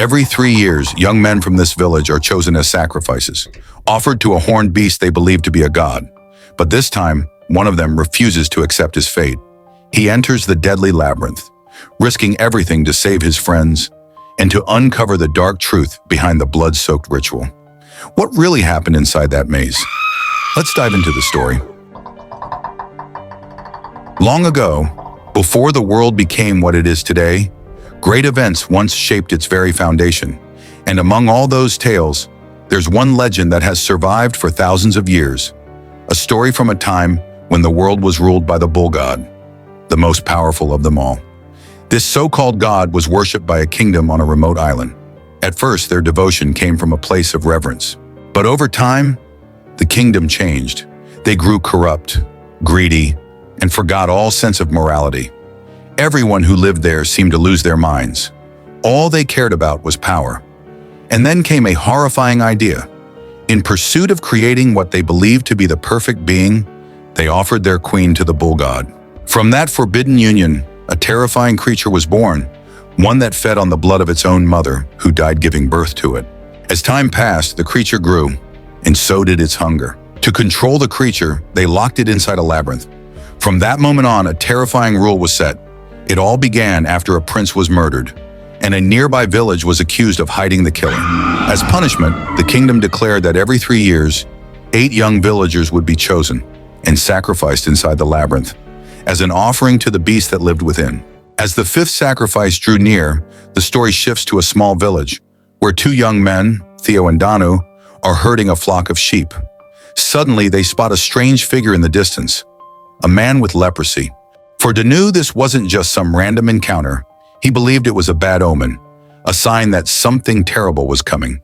Every 3 years, young men from this village are chosen as sacrifices, offered to a horned beast they believe to be a god. But this time, one of them refuses to accept his fate. He enters the deadly labyrinth, risking everything to save his friends and to uncover the dark truth behind the blood-soaked ritual. What really happened inside that maze? Let's dive into the story. Long ago, before the world became what it is today, great events once shaped its very foundation. And among all those tales, there's one legend that has survived for thousands of years. A story from a time when the world was ruled by the bull god, the most powerful of them all. This so-called god was worshipped by a kingdom on a remote island. At first, their devotion came from a place of reverence. But over time, the kingdom changed. They grew corrupt, greedy, and forgot all sense of morality. Everyone who lived there seemed to lose their minds. All they cared about was power. And then came a horrifying idea. In pursuit of creating what they believed to be the perfect being, they offered their queen to the bull god. From that forbidden union, a terrifying creature was born, one that fed on the blood of its own mother, who died giving birth to it. As time passed, the creature grew, and so did its hunger. To control the creature, they locked it inside a labyrinth. From that moment on, a terrifying rule was set. It all began after a prince was murdered, and a nearby village was accused of hiding the killer. As punishment, the kingdom declared that every 3 years, 8 young villagers would be chosen and sacrificed inside the labyrinth, as an offering to the beast that lived within. As the 5th sacrifice drew near, the story shifts to a small village, where 2 young men, Theo and Danu, are herding a flock of sheep. Suddenly, they spot a strange figure in the distance, a man with leprosy. For Danu, this wasn't just some random encounter. He believed it was a bad omen, a sign that something terrible was coming.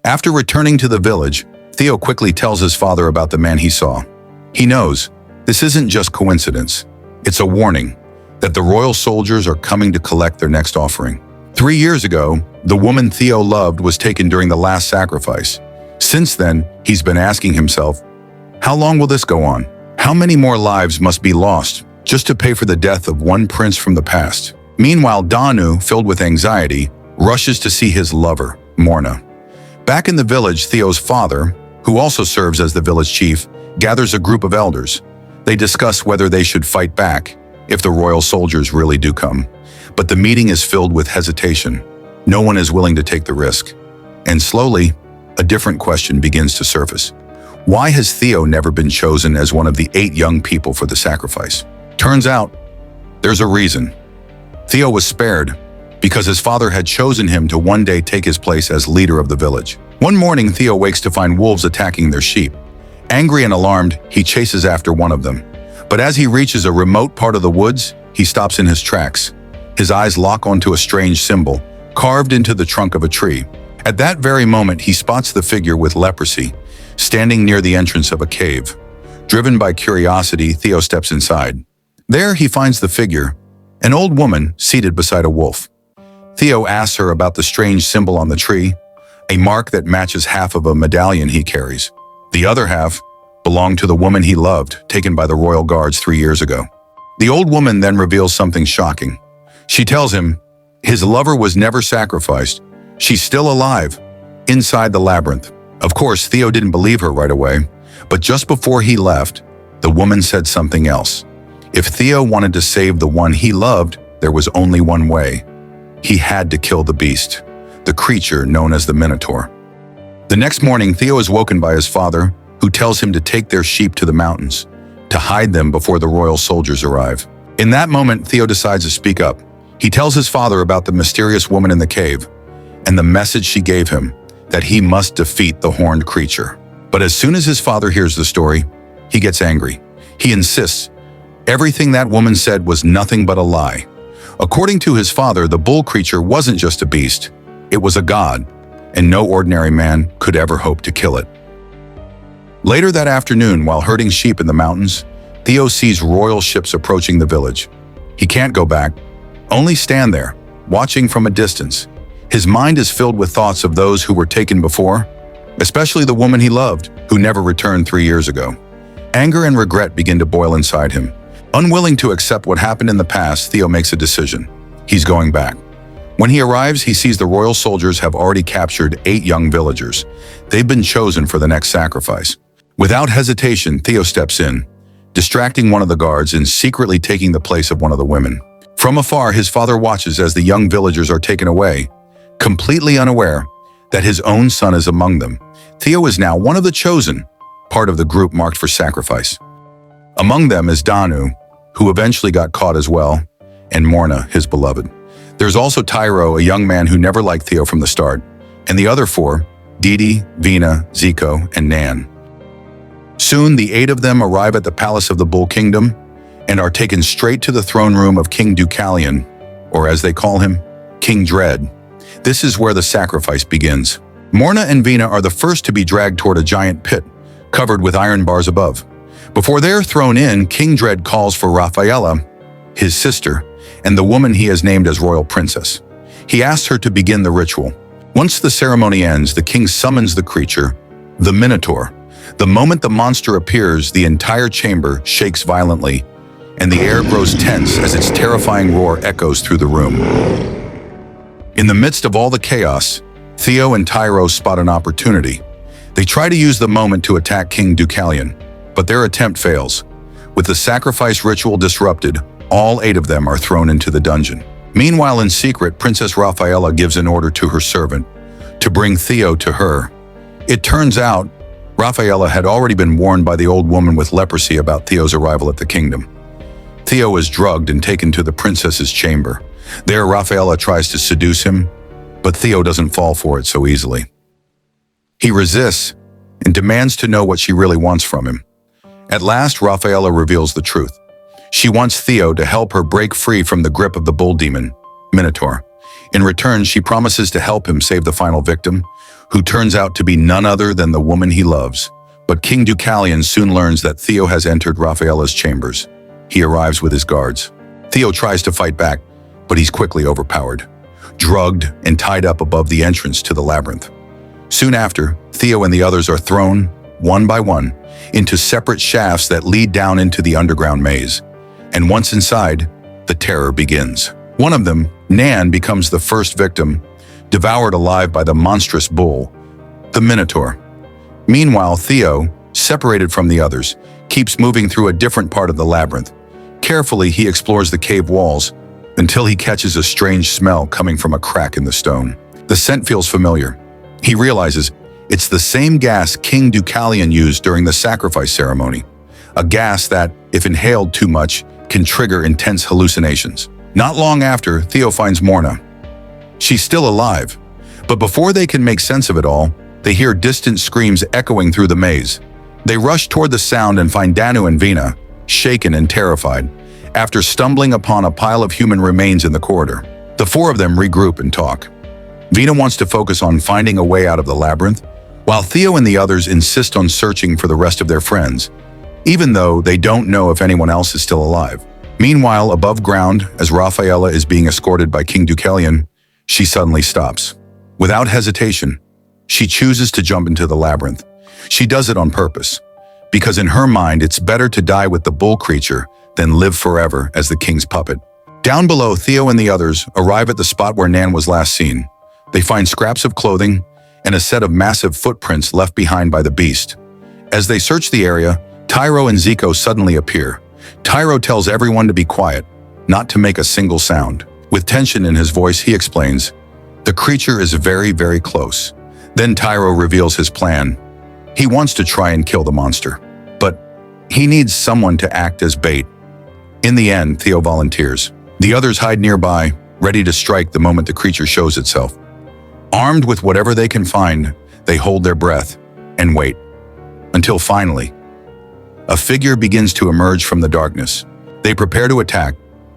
After returning to the village, Theo quickly tells his father about the man he saw. He knows this isn't just coincidence. It's a warning that the royal soldiers are coming to collect their next offering. 3 years ago, the woman Theo loved was taken during the last sacrifice. Since then, he's been asking himself, how long will this go on? How many more lives must be lost just to pay for the death of one prince from the past? Meanwhile, Danu, filled with anxiety, rushes to see his lover, Morna. Back in the village, Theo's father, who also serves as the village chief, gathers a group of elders. They discuss whether they should fight back if the royal soldiers really do come. But the meeting is filled with hesitation. No one is willing to take the risk. And slowly, a different question begins to surface. Why has Theo never been chosen as one of the 8 young people for the sacrifice? Turns out, there's a reason. Theo was spared because his father had chosen him to one day take his place as leader of the village. One morning, Theo wakes to find wolves attacking their sheep. Angry and alarmed, he chases after one of them. But as he reaches a remote part of the woods, he stops in his tracks. His eyes lock onto a strange symbol, carved into the trunk of a tree. At that very moment, he spots the figure with leprosy, standing near the entrance of a cave. Driven by curiosity, Theo steps inside. There, he finds the figure, an old woman seated beside a wolf. Theo asks her about the strange symbol on the tree, a mark that matches half of a medallion he carries. The other half belonged to the woman he loved, taken by the royal guards 3 years ago. The old woman then reveals something shocking. She tells him his lover was never sacrificed. She's still alive, inside the labyrinth. Of course, Theo didn't believe her right away, but just before he left, the woman said something else. If Theo wanted to save the one he loved, there was only one way. He had to kill the beast, the creature known as the Minotaur. The next morning, Theo is woken by his father, who tells him to take their sheep to the mountains, to hide them before the royal soldiers arrive. In that moment, Theo decides to speak up. He tells his father about the mysterious woman in the cave, and the message she gave him, that he must defeat the horned creature. But as soon as his father hears the story, he gets angry. He insists everything that woman said was nothing but a lie. According to his father, the bull creature wasn't just a beast, it was a god, and no ordinary man could ever hope to kill it. Later that afternoon, while herding sheep in the mountains, Theo sees royal ships approaching the village. He can't go back, only stand there, watching from a distance. His mind is filled with thoughts of those who were taken before, especially the woman he loved, who never returned 3 years ago. Anger and regret begin to boil inside him. Unwilling to accept what happened in the past, Theo makes a decision. He's going back. When he arrives, he sees the royal soldiers have already captured 8 young villagers. They've been chosen for the next sacrifice. Without hesitation, Theo steps in, distracting one of the guards and secretly taking the place of one of the women. From afar, his father watches as the young villagers are taken away, completely unaware that his own son is among them. Theo is now one of the chosen, part of the group marked for sacrifice. Among them is Danu, who eventually got caught as well, and Morna, his beloved. There's also Tyro, a young man who never liked Theo from the start, and the other 4, Didi, Vina, Zico, and Nan. Soon, the 8 of them arrive at the palace of the Bull Kingdom and are taken straight to the throne room of King Deucalion, or as they call him, King Dread. This is where the sacrifice begins. Morna and Vina are the first to be dragged toward a giant pit, covered with iron bars above. Before they're thrown in, King Dread calls for Rafaela, his sister, and the woman he has named as Royal Princess. He asks her to begin the ritual. Once the ceremony ends, the king summons the creature, the Minotaur. The moment the monster appears, the entire chamber shakes violently, and the air grows tense as its terrifying roar echoes through the room. In the midst of all the chaos, Theo and Tyro spot an opportunity. They try to use the moment to attack King Deucalion, but their attempt fails. With the sacrifice ritual disrupted, all 8 of them are thrown into the dungeon. Meanwhile, in secret, Princess Rafaela gives an order to her servant to bring Theo to her. It turns out, Rafaela had already been warned by the old woman with leprosy about Theo's arrival at the kingdom. Theo is drugged and taken to the princess's chamber. There, Rafaela tries to seduce him, but Theo doesn't fall for it so easily. He resists and demands to know what she really wants from him. At last, Rafaela reveals the truth. She wants Theo to help her break free from the grip of the bull demon, Minotaur. In return, she promises to help him save the final victim, who turns out to be none other than the woman he loves. But King Deucalion soon learns that Theo has entered Rafaela's chambers. He arrives with his guards. Theo tries to fight back, but he's quickly overpowered, drugged and tied up above the entrance to the labyrinth. Soon after, Theo and the others are thrown, one by one, into separate shafts that lead down into the underground maze. And once inside, the terror begins. One of them, Nan, becomes the first victim, devoured alive by the monstrous bull, the Minotaur. Meanwhile, Theo, separated from the others, keeps moving through a different part of the labyrinth. Carefully, he explores the cave walls until he catches a strange smell coming from a crack in the stone. The scent feels familiar. He realizes it's the same gas King Deucalion used during the sacrifice ceremony, a gas that, if inhaled too much, can trigger intense hallucinations. Not long after, Theo finds Morna. She's still alive, but before they can make sense of it all, they hear distant screams echoing through the maze. They rush toward the sound and find Danu and Vina, shaken and terrified, after stumbling upon a pile of human remains in the corridor. The 4 of them regroup and talk. Vina wants to focus on finding a way out of the labyrinth, while Theo and the others insist on searching for the rest of their friends, even though they don't know if anyone else is still alive. Meanwhile, above ground, as Rafaela is being escorted by King Deucalion, she suddenly stops. Without hesitation, she chooses to jump into the labyrinth. She does it on purpose, because in her mind it's better to die with the bull creature than live forever as the king's puppet. Down below, Theo and the others arrive at the spot where Nan was last seen. They find scraps of clothing and a set of massive footprints left behind by the beast. As they search the area, Tyro and Zico suddenly appear. Tyro tells everyone to be quiet, not to make a single sound. With tension in his voice, he explains, "The creature is very, very close." Then Tyro reveals his plan. He wants to try and kill the monster, but he needs someone to act as bait. In the end, Theo volunteers. The others hide nearby, ready to strike the moment the creature shows itself. Armed with whatever they can find, they hold their breath and wait, until finally, a figure begins to emerge from the darkness. They prepare to attack,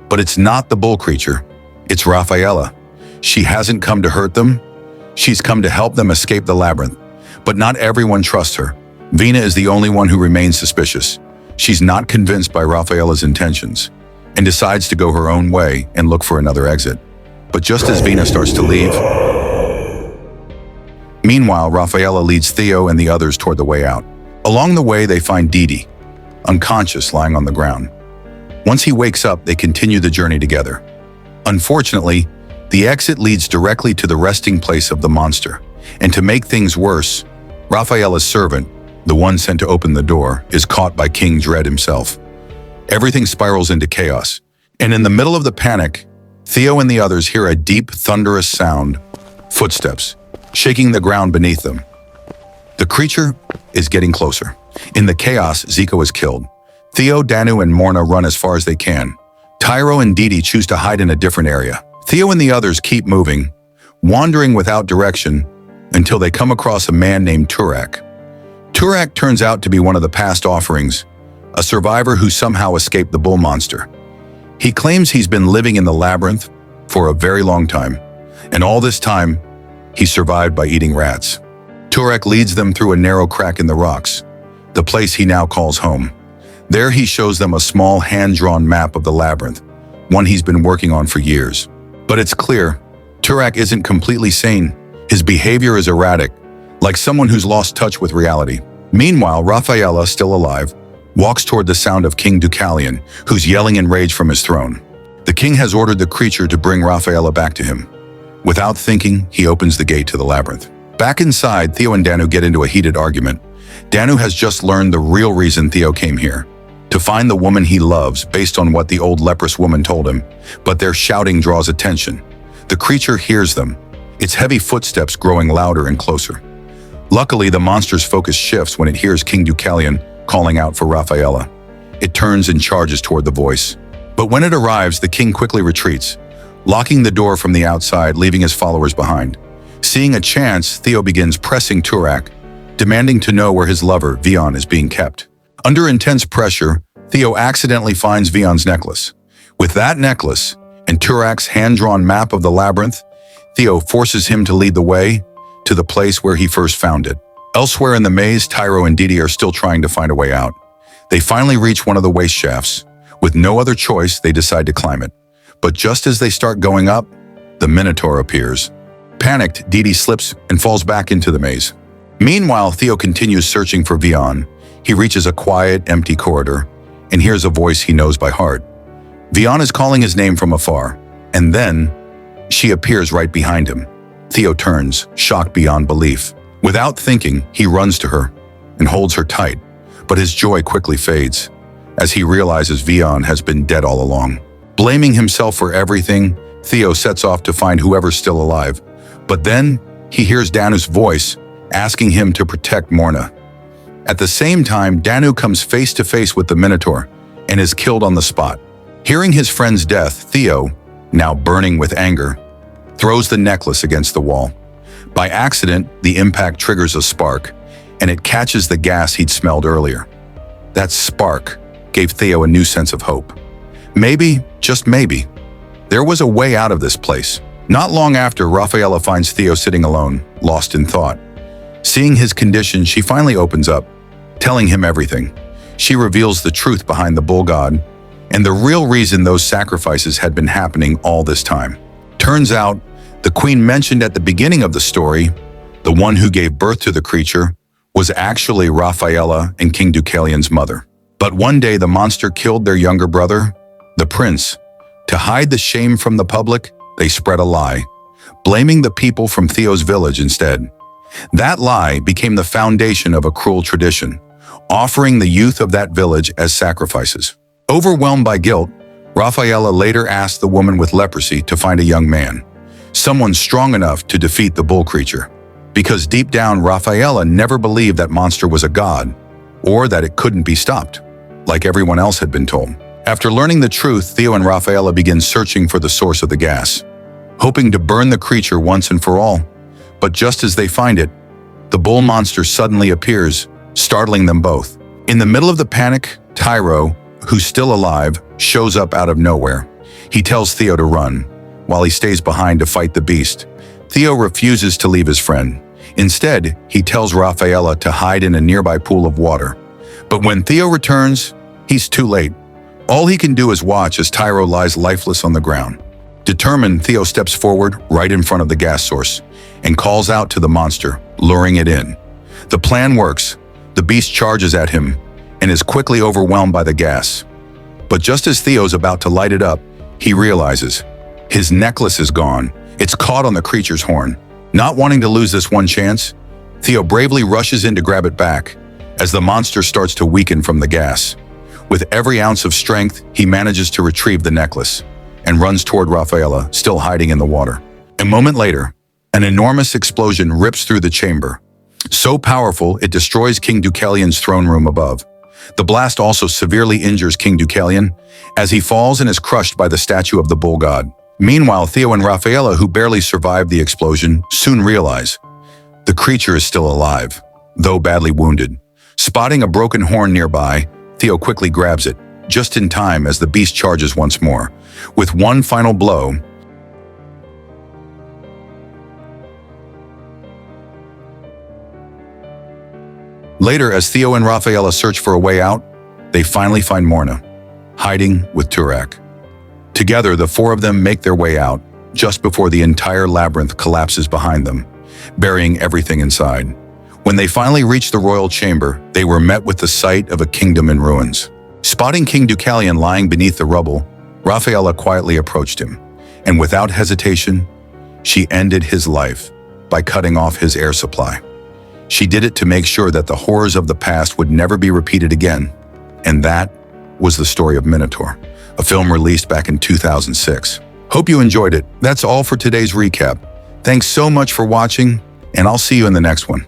but it's not the bull creature. It's Rafaela. She hasn't come to hurt them. She's come to help them escape the labyrinth. But not everyone trusts her. Vina is the only one who remains suspicious. She's not convinced by Rafaela's intentions and decides to go her own way and look for another exit. But just as Vina starts to leave, meanwhile, Rafaela leads Theo and the others toward the way out. Along the way, they find Didi, unconscious, lying on the ground. Once he wakes up, they continue the journey together. Unfortunately, The exit leads directly to the resting place of the monster. And to make things worse, Raphaela's servant, the one sent to open the door, is caught by King Dread himself. Everything spirals into chaos. And in the middle of the panic, Theo and the others hear a deep, thunderous sound, footsteps, shaking the ground beneath them. The creature is getting closer. In the chaos, Zico is killed. Theo, Danu, and Morna run as far as they can. Tyro and Didi choose to hide in a different area. Theo and the others keep moving, wandering without direction, until they come across a man named Turak. Turak turns out to be one of the past offerings, a survivor who somehow escaped the bull monster. He claims he's been living in the labyrinth for a very long time, and all this time, he survived by eating rats. Turak leads them through a narrow crack in the rocks, the place he now calls home. There he shows them a small hand-drawn map of the labyrinth, one he's been working on for years. But it's clear, Turak isn't completely sane. His behavior is erratic, like someone who's lost touch with reality. Meanwhile, Raphaela, still alive, walks toward the sound of King Deucalion, who's yelling in rage from his throne. The king has ordered the creature to bring Raphaela back to him. Without thinking, he opens the gate to the labyrinth. Back inside, Theo and Danu get into a heated argument. Danu has just learned the real reason Theo came here, to find the woman he loves based on what the old leprous woman told him, but their shouting draws attention. The creature hears them, its heavy footsteps growing louder and closer. Luckily, the monster's focus shifts when it hears King Deucalion calling out for Raphaela. It turns and charges toward the voice. But when it arrives, the king quickly retreats, locking the door from the outside, leaving his followers behind. Seeing a chance, Theo begins pressing Turak, demanding to know where his lover, Vion, is being kept. Under intense pressure, Theo accidentally finds Vion's necklace. With that necklace and Turak's hand-drawn map of the labyrinth, Theo forces him to lead the way to the place where he first found it. Elsewhere in the maze, Tyro and Didi are still trying to find a way out. They finally reach one of the waste shafts. With no other choice, they decide to climb it. But just as they start going up, the Minotaur appears. Panicked, Didi slips and falls back into the maze. Meanwhile, Theo continues searching for Vion. He reaches a quiet, empty corridor and hears a voice he knows by heart. Vion is calling his name from afar, and then she appears right behind him. Theo turns, shocked beyond belief. Without thinking, he runs to her and holds her tight, but his joy quickly fades as he realizes Vion has been dead all along. Blaming himself for everything, Theo sets off to find whoever's still alive. But then, he hears Danu's voice asking him to protect Morna. At the same time, Danu comes face to face with the Minotaur and is killed on the spot. Hearing his friend's death, Theo, now burning with anger, throws the necklace against the wall. By accident, the impact triggers a spark, and it catches the gas he'd smelled earlier. That spark gave Theo a new sense of hope. Maybe, just maybe, there was a way out of this place. Not long after, Raphaela finds Theo sitting alone, lost in thought. Seeing his condition, she finally opens up, telling him everything. She reveals the truth behind the bull god and the real reason those sacrifices had been happening all this time. Turns out, the queen mentioned at the beginning of the story, the one who gave birth to the creature, was actually Raphaela and King Deucalion's mother. But one day the monster killed their younger brother, the prince. To hide the shame from the public, they spread a lie, blaming the people from Theo's village instead. That lie became the foundation of a cruel tradition, offering the youth of that village as sacrifices. Overwhelmed by guilt, Raphaela later asked the woman with leprosy to find a young man, someone strong enough to defeat the bull creature. Because deep down, Raphaela never believed that monster was a god, or that it couldn't be stopped, like everyone else had been told. After learning the truth, Theo and Raphaela begin searching for the source of the gas, hoping to burn the creature once and for all. But just as they find it, the bull monster suddenly appears, startling them both. In the middle of the panic, Tyro, who's still alive, shows up out of nowhere. He tells Theo to run, while he stays behind to fight the beast. Theo refuses to leave his friend. Instead, he tells Raphaela to hide in a nearby pool of water. But when Theo returns, he's too late. All he can do is watch as Tyro lies lifeless on the ground. Determined, Theo steps forward right in front of the gas source and calls out to the monster, luring it in. The plan works. The beast charges at him and is quickly overwhelmed by the gas. But just as Theo's about to light it up, he realizes His necklace is gone. It's caught on the creature's horn. Not wanting to lose this one chance, Theo bravely rushes in to grab it back as the monster starts to weaken from the gas. With every ounce of strength, he manages to retrieve the necklace and runs toward Rafaela, still hiding in the water. A moment later, an enormous explosion rips through the chamber. So powerful, it destroys King Deucalion's throne room above. The blast also severely injures King Deucalion as he falls and is crushed by the statue of the bull god. Meanwhile, Theo and Rafaela, who barely survived the explosion, soon realize the creature is still alive, though badly wounded. Spotting a broken horn nearby, Theo quickly grabs it, just in time as the beast charges once more. With one final blow, later, as Theo and Rafaela search for a way out, they finally find Morna, hiding with Turak. Together, the four of them make their way out, just before the entire labyrinth collapses behind them, burying everything inside. When they finally reach the royal chamber, they were met with the sight of a kingdom in ruins. Spotting King Deucalion lying beneath the rubble, Rafaela quietly approached him, and without hesitation, she ended his life by cutting off his air supply. She did it to make sure that the horrors of the past would never be repeated again. And that was the story of Minotaur, a film released back in 2006. Hope you enjoyed it. That's all for today's recap. Thanks so much for watching, and I'll see you in the next one.